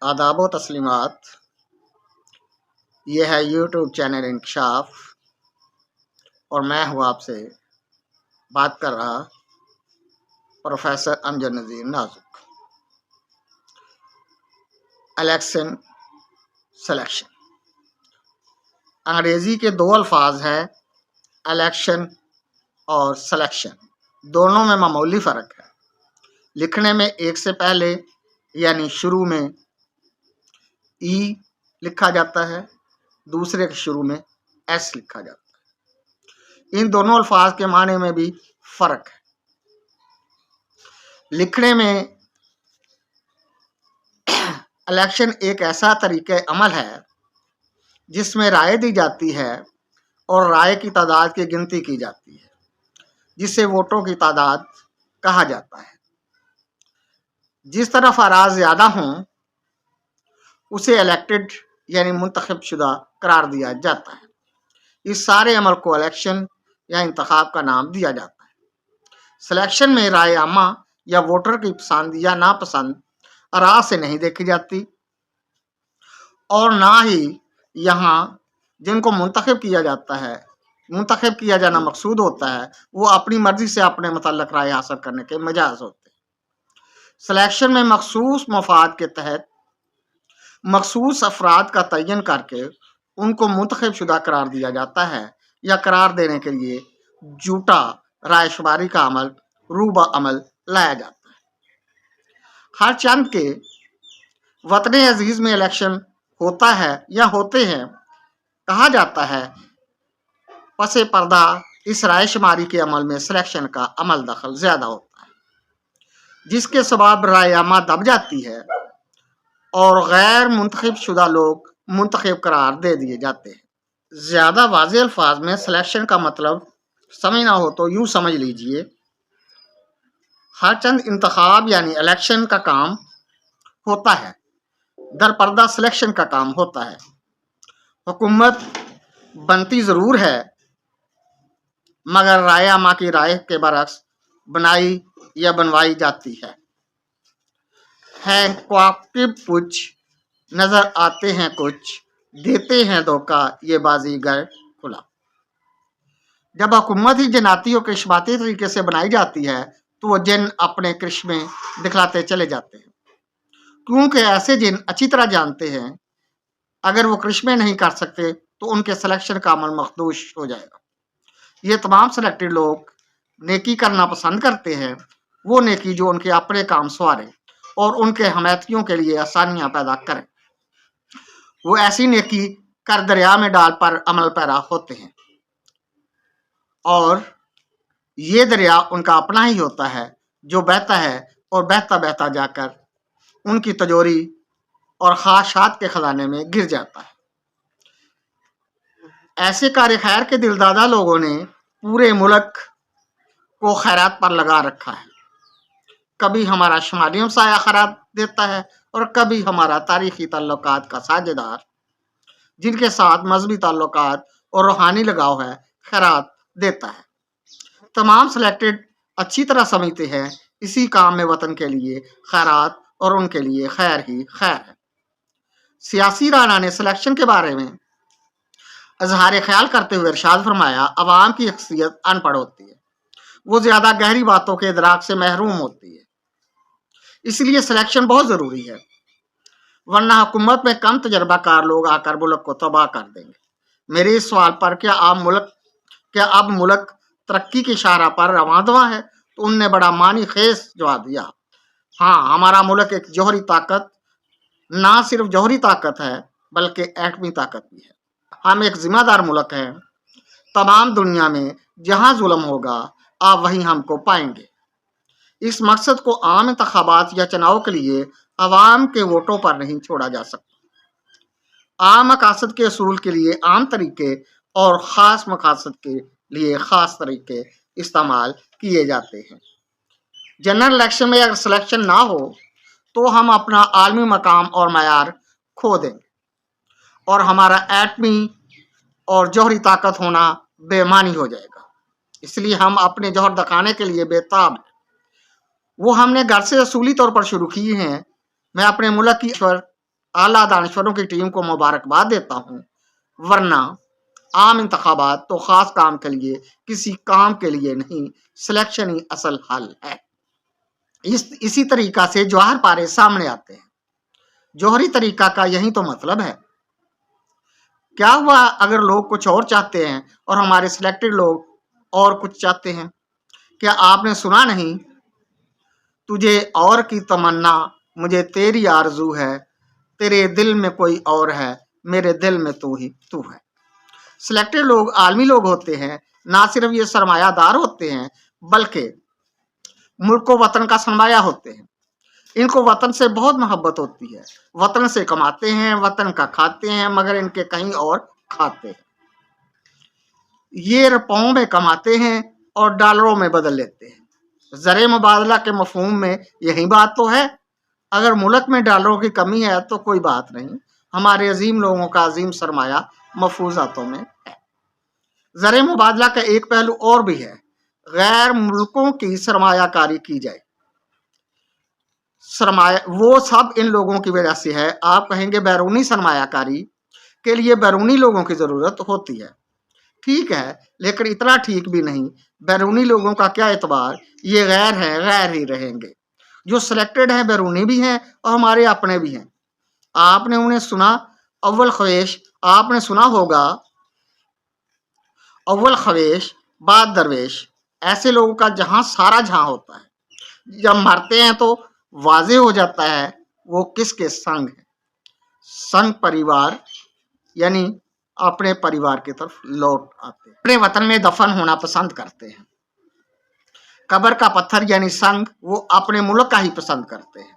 آداب و تسلیمات۔ یہ ہے یوٹیوب چینل انکشاف اور میں ہوں آپ سے بات کر رہا پروفیسر امجد نذیر نازک۔ الیکشن سلیکشن انگریزی کے دو الفاظ ہیں، الیکشن اور سلیکشن۔ دونوں میں معمولی فرق ہے۔ لکھنے میں ایک سے پہلے یعنی شروع میں ای لکھا جاتا ہے، دوسرے کے شروع میں ایس لکھا جاتا ہے۔ ان دونوں الفاظ کے معنی میں بھی فرق ہے۔ لکھنے میں الیکشن ایک ایسا طریقہ عمل ہے جس میں رائے دی جاتی ہے اور رائے کی تعداد کی گنتی کی جاتی ہے، جسے ووٹوں کی تعداد کہا جاتا ہے۔ جس طرف آراء زیادہ ہوں اسے الیکٹڈ یعنی منتخب شدہ قرار دیا جاتا ہے۔ اس سارے عمل کو الیکشن یا انتخاب کا نام دیا جاتا ہے۔ سلیکشن میں رائے عامہ یا ووٹر کی پسند یا ناپسند آراء سے نہیں دیکھی جاتی، اور نہ ہی یہاں جن کو منتخب کیا جاتا ہے، منتخب کیا جانا مقصود ہوتا ہے، وہ اپنی مرضی سے اپنے متعلق رائے حاصل کرنے کے مجاز ہوتے ہیں۔ سلیکشن میں مخصوص مفاد کے تحت مخصوص افراد کا تعین کر کے ان کو منتخب شدہ قرار دیا جاتا ہے، یا قرار دینے کے لیے جھوٹا رائے شماری کا عمل روبہ عمل لایا جاتا ہے۔ ہر چند کے وطن عزیز میں الیکشن ہوتا ہے یا ہوتے ہیں، کہا جاتا ہے پس پردہ اس رائے شماری کے عمل میں سلیکشن کا عمل دخل زیادہ ہوتا ہے، جس کے سبب رائے عامہ دب جاتی ہے اور غیر منتخب شدہ لوگ منتخب قرار دے دیے جاتے ہیں۔ زیادہ واضح الفاظ میں سلیکشن کا مطلب سمجھنا ہو تو یوں سمجھ لیجئے، ہر چند انتخاب یعنی الیکشن کا کام ہوتا ہے، در پردہ سلیکشن کا کام ہوتا ہے۔ حکومت بنتی ضرور ہے مگر رائے عامہ کی رائے کے برعکس بنائی یا بنوائی جاتی ہے۔ کوآپٹیو کچھ نظر آتے ہیں، کچھ دیتے ہیں دھوکہ، یہ بازیگر کھلا۔ جب حکومت ہی جناتیوں کے اشباتی طریقے سے بنائی جاتی ہے تو وہ جن اپنے کرشمے دکھلاتے چلے جاتے ہیں، کیونکہ ایسے جن اچھی طرح جانتے ہیں اگر وہ کرشمے نہیں کر سکتے تو ان کے سلیکشن کا عمل مخدوش ہو جائے گا۔ یہ تمام سلیکٹڈ لوگ نیکی کرنا پسند کرتے ہیں، وہ نیکی جو ان کے اپنے کام سوارے اور ان کے حمایتیوں کے لیے آسانیاں پیدا کرے۔ وہ ایسی نیکی کر دریا میں ڈال پر عمل پیرا ہوتے ہیں، اور یہ دریا ان کا اپنا ہی ہوتا ہے جو بہتا ہے اور بہتا بہتا جا کر ان کی تجوری اور خواہشات کے خزانے میں گر جاتا ہے۔ ایسے کار خیر کے دلدادہ لوگوں نے پورے ملک کو خیرات پر لگا رکھا ہے۔ کبھی ہمارا شمالی ہمسایہ خیرات دیتا ہے اور کبھی ہمارا تاریخی تعلقات کا ساجھیدار جن کے ساتھ مذہبی تعلقات اور روحانی لگاؤ ہے خیرات دیتا ہے۔ تمام سلیکٹڈ اچھی طرح سمجھتے ہیں اسی کام میں وطن کے لیے خیرات اور ان کے لیے خیر ہی خیر ہے۔ سیاسی رانا نے سلیکشن کے بارے میں اظہار خیال کرتے ہوئے ارشاد فرمایا، عوام کی اکثریت ان پڑھ ہوتی ہے، وہ زیادہ گہری باتوں کے ادراک سے محروم ہوتی ہے، اس لیے سلیکشن بہت ضروری ہے، ورنہ حکومت میں کم تجربہ کار لوگ آ کر ملک کو تباہ کر دیں گے۔ میرے اس سوال پر کیا اب ملک ترقی کی شاہراہ پر رواں دواں ہے، تو ان نے بڑا معنی خیز جواب دیا، ہاں، ہمارا ملک ایک جوہری طاقت، نہ صرف جوہری طاقت ہے بلکہ ایٹمی طاقت بھی ہے۔ ہم ایک ذمہ دار ملک ہیں، تمام دنیا میں جہاں ظلم ہوگا آپ وہیں ہم کو پائیں گے۔ اس مقصد کو عام انتخابات یا چناؤ کے لیے عوام کے ووٹوں پر نہیں چھوڑا جا سکتا۔ عام مقاصد کے اصول کے لیے عام طریقے اور خاص مقاصد کے لیے خاص طریقے استعمال کیے جاتے ہیں۔ جنرل الیکشن میں اگر سلیکشن نہ ہو تو ہم اپنا عالمی مقام اور معیار کھو دیں گے، اور ہمارا ایٹمی اور جوہری طاقت ہونا بے معنی ہو جائے گا۔ اس لیے ہم اپنے جوہر دکھانے کے لیے بے تاب ہیں۔ وہ ہم نے گھر سے اصولی طور پر شروع کی ہیں۔ میں اپنے ملک کی आला दानश्वरों की टीम को मुबारकबाद देता हूँ, वरना आम इंतखाबात तो खास काम के लिए, किसी काम के लिए नहीं, सिलेक्शन ही असल हल है। इसी तरीका से जौहर पारे सामने आते हैं। जौहरी तरीका का यही तो मतलब है। क्या हुआ अगर लोग कुछ और चाहते हैं और हमारे सिलेक्टेड लोग और कुछ चाहते हैं? क्या आपने सुना नहीं, तुझे और की तमन्ना, मुझे तेरी आरजू है, तेरे दिल में कोई और है, मेरे दिल में तू ही तू है। सिलेक्टेड लोग आलमी लोग होते हैं, ना सिर्फ ये सरमायादार होते हैं बल्कि मुल्क व वतन का सरमाया होते हैं। इनको वतन से बहुत मोहब्बत होती है, वतन से कमाते हैं, वतन का खाते हैं, मगर इनके कहीं और खाते हैं। ये रुपयों में कमाते हैं और डॉलरों में बदल लेते हैं। ज़र मुबादला के मफहूम में यही बात तो है। अगर मुल्क में डॉलरों की कमी है तो कोई बात नहीं, हमारे अजीम लोगों का अजीम सरमाया महफूजातों में है। ज़र मुबादला का एक पहलू और भी है, गैर मुल्कों की सरमायाकारी की जाए। सरमाया वो सब इन लोगों की वजह से है। आप कहेंगे बैरूनी सरमायाकारी के लिए बैरूनी लोगों की ज़रूरत होती है, ठीक है, लेकिन इतना ठीक भी नहीं। बैरूनी लोगों का क्या एतबार, ये गैर हैं, गैर ही रहेंगे। जो सिलेक्टेड हैं बैरूनी भी हैं और हमारे अपने भी हैं। आपने उन्हें सुना, अव्वल ख्वेश, आपने सुना होगा अव्वल ख्वेश बाद दरवेश। ऐसे लोगों का जहां सारा जहां होता है, जब मरते हैं तो वाजे हो जाता है वो किसके संग है। संग परिवार यानी अपने परिवार की तरफ लौट आते हैं, अपने वतन में दफन होना पसंद करते हैं। कब्र का पत्थर यानी संग वो अपने मुल्क का ही पसंद करते हैं।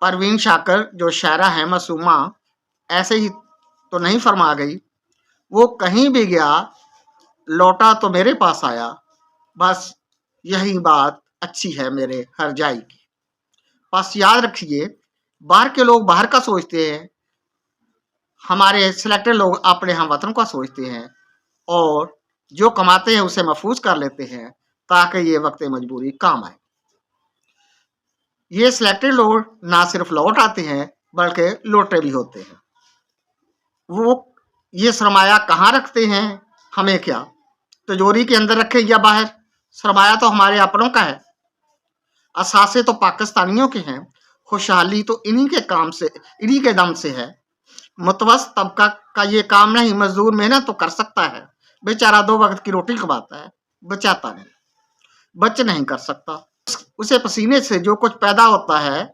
परवीन शाकर जो शायरा है मासूमा, ऐसे ही तो नहीं फरमा गई, वो कहीं भी गया लौटा तो मेरे पास आया, बस यही बात अच्छी है मेरे हर जाई की। बस याद रखिए, बाहर के लोग बाहर का सोचते हैं, हमारे सिलेक्टेड लोग अपने हम वतन का सोचते हैं और जो कमाते हैं उसे महफूज कर लेते हैं ताकि ये वक्त मजबूरी काम आए। ये सिलेक्टेड लोग ना सिर्फ लौट आते हैं बल्कि लौटे भी होते हैं। वो ये सरमाया कहाँ रखते हैं हमें क्या, तिजोरी के अंदर रखे या बाहर? सरमाया तो हमारे अपनों का है, असासे तो पाकिस्तानियों के हैं, खुशहाली तो इन्हीं के काम से, इन्हीं के दम से है। मुतवस्त तबका का ये काम नहीं, मजदूर मेहनत तो कर सकता है, बेचारा 2 वक्त की रोटी कमाता है, बचाता नहीं, बच नहीं कर सकता। उसे पसीने से जो कुछ पैदा होता है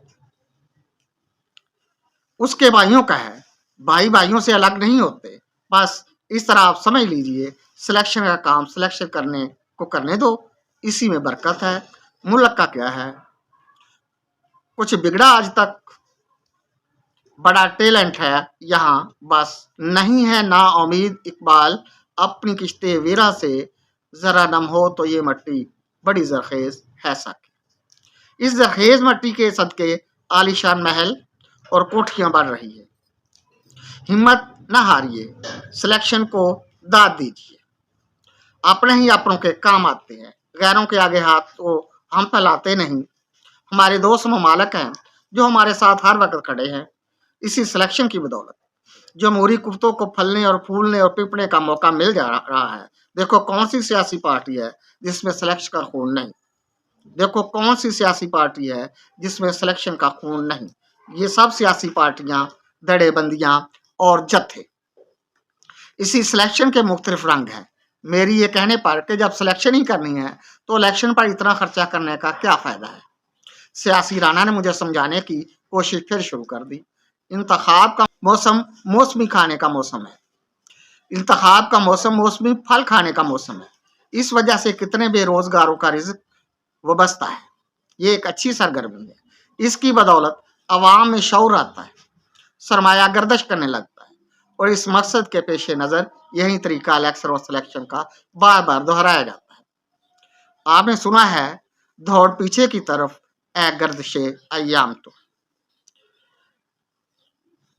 उसके भाइयों का है, भाई भाइयों से अलग नहीं होते। बस इस तरह आप समझ लीजिए, सिलेक्शन का काम सिलेक्शन करने को करने दो, इसी में बरकत है। मुल्क का क्या है, कुछ बिगड़ा आज तक, बड़ा टैलेंट है यहाँ, बस नहीं है ना उम्मीद इकबाल, अपनी किश्ते वीरा से जरा नम हो तो ये मट्टी बड़ी जरखेज है साकी। इस जरखेज मट्टी के सदके आलीशान महल और कोठियां बढ़ रही है। हिम्मत न हारिए, सिलेक्शन को दाद दीजिए। अपने ही अपनों के काम आते हैं, गैरों के आगे हाथ तो हम फैलाते नहीं। हमारे दोस्त ममालक हैं जो हमारे साथ हर वक्त खड़े हैं, इसी सिलेक्शन की बदौलत। जमहूरी कुत्तों को फलने और फूलने और पिपने का मौका मिल जा रहा है। देखो कौन सी सियासी पार्टी है जिसमें सिलेक्शन का खून नहीं, देखो कौन सी सियासी पार्टी है जिसमें सिलेक्शन का खून नहीं। ये सब सियासी पार्टियां, धड़ेबंदियां और जत्थे, इसी सिलेक्शन के मुख्तलिफ रंग हैं। मेरी ये कहने पर कि जब सिलेक्शन ही करनी है तो इलेक्शन पर इतना खर्चा करने का क्या फायदा है। सियासी राना ने मुझे समझाने की कोशिश फिर शुरू कर दी। इंतखाब का मौसम मौसमी खाने का मौसम है, इंतखाब का मौसम मौसमी फल खाने का मौसम है। इस वजह से कितने बेरोजगारों का रिज्क वाबस्ता है। ये एक अच्छी सरगर्मी है, इसकी बदौलत अवाम में शऊर आता है, सरमाया गर्दश करने लगता है और इस मकसद के पेश नज़र यही तरीका इलेक्शन और सिलेक्शन का बार बार दोहराया जाता है। आपने सुना है दौड़ पीछे की तरफ ए गर्दशे अय्याम तो।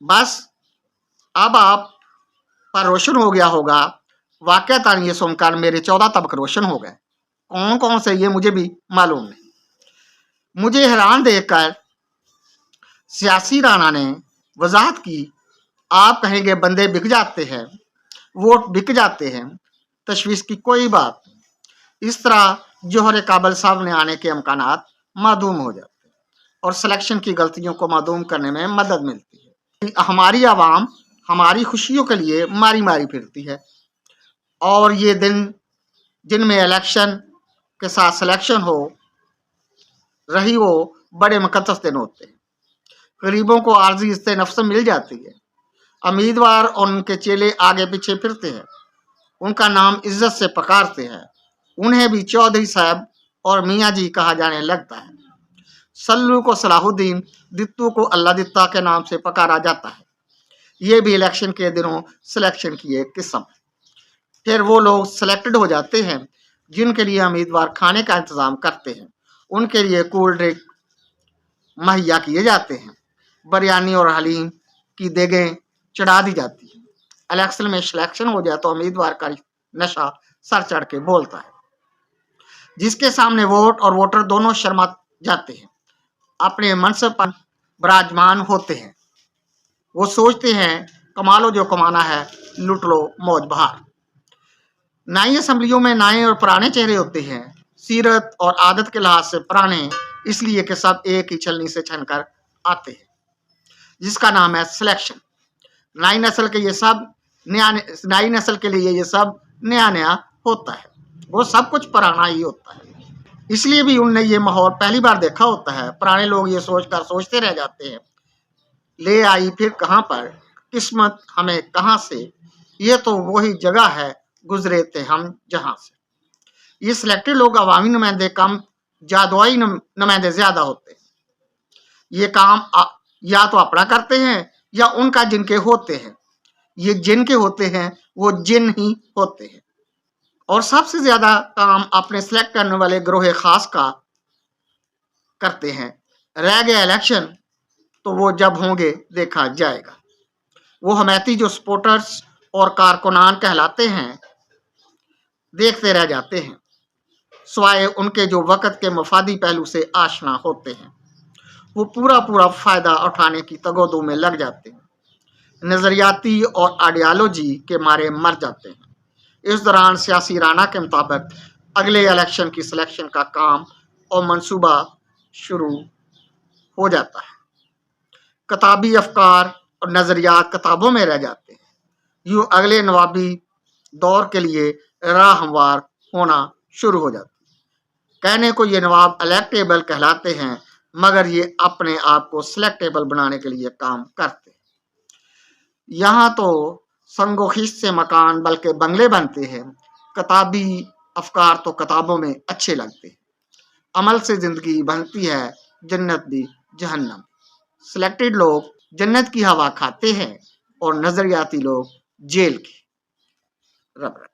बस अब आप पर रोशन हो गया होगा, वाकयातन ये सुनकर मेरे 14 तबक रोशन हो गए। कौन कौन से ये मुझे भी मालूम नहीं। मुझे हैरान देखकर सियासी राणा ने वजाहत की, आप कहेंगे बंदे बिक जाते हैं, वोट बिक जाते हैं, तशवीश की कोई बात नहीं। इस तरह जौहर काबिल सामने आने के अमकानात मादूम हो जाते हैं और सिलेक्शन की गलतियों को मादूम करने में मदद मिलती है। हमारी आवाम हमारी खुशियों के लिए मारी मारी फिरती है और ये दिन जिनमें इलेक्शन के साथ सिलेक्शन हो रही वो बड़े मुकद्दस दिन होते हैं। गरीबों को आर्जी इज्जत नफ्स मिल जाती है। उम्मीदवार और उनके चेले आगे पीछे फिरते हैं, उनका नाम इज्जत से पुकारते हैं। उन्हें भी चौधरी साहब और मियाँ जी कहा जाने लगता है। सल्लू को सलाहुद्दीन, दित्तू को अल्लाह दित्ता के नाम से पुकारा जाता है। ये भी इलेक्शन के दिनों सिलेक्शन की एक किस्म है। फिर वो लोग सिलेक्टेड हो जाते हैं जिनके लिए उम्मीदवार खाने का इंतजाम करते हैं। उनके लिए कोल्ड ड्रिंक मुहैया किए जाते हैं, बिरयानी और हलीम की देगें चढ़ा दी जाती है। इलेक्शन में सिलेक्शन हो जाए तो उम्मीदवार का नशा सर चढ़ के बोलता है, जिसके सामने वोट और वोटर दोनों शर्मा जाते हैं, अपने मनसब पर विराजमान होते हैं। वो सोचते हैं कमा लो जो कमाना है, लूट लो मौज बहार। नई असम्बलियों में नए और पुराने चेहरे होते हैं, सीरत और आदत के लिहाज से पुराने, इसलिए कि सब एक ही छलनी से छनकर आते हैं, जिसका नाम है सिलेक्शन। नई नस्ल के ये सब नई नस्ल के लिए ये सब नया नया होता है, वो सब कुछ पुराना ही होता है। इसलिए भी उनने ये माहौल पहली बार देखा होता है। पुराने लोग ये सोचकर सोचते रह जाते हैं, ले आई फिर कहाँ पर, किस्मत हमें कहाँ से, ये तो वही जगह है गुजरे थे हम जहाँ से। ये सिलेक्टेड लोग अवामी नुमाइंदे कम, जादुई नुमाइंदे ज्यादा होते हैं। ये काम या तो अपना करते हैं या उनका जिनके होते हैं। ये जिनके होते हैं वो जिन ही होते हैं और सबसे ज्यादा काम अपने सिलेक्ट करने वाले ग्रोह खास का करते हैं। रह गया इलेक्शन तो वो जब होंगे देखा जाएगा। वो हमायती जो सपोर्टर्स और कारकुनान कहलाते हैं देखते रह जाते हैं, स्वाय उनके जो वक़्त के मफादी पहलू से आशना होते हैं। वो पूरा फ़ायदा उठाने की तगोदो में लग जाते हैं, नज़रियाती और आइडियालॉजी के मारे मर जाते हैं। इस दौरान सियासी राना के मुताबिक अगले इलेक्शन की सिलेक्शन का काम और मंसूबा शुरू हो जाता है। किताबी अफकार और नज़रियात किताबों में रह जाते हैं। यूँ अगले नवाबी दौर के लिए राह हमवार होना शुरू हो जाती है। कहने को ये नवाब इलेक्टेबल कहलाते हैं, मगर ये अपने आप को सिलेक्टेबल बनाने के लिए काम करते हैं। यहाँ तो संगोखीस से मकान बल्कि बंगले बनते हैं। किताबी अफकार तो किताबों में अच्छे लगते हैं। अमल से जिंदगी बनती है जन्नत भी जहन्नम। सिलेक्टेड लोग जन्नत की हवा खाते हैं और नजरियाती लोग जेल की। रब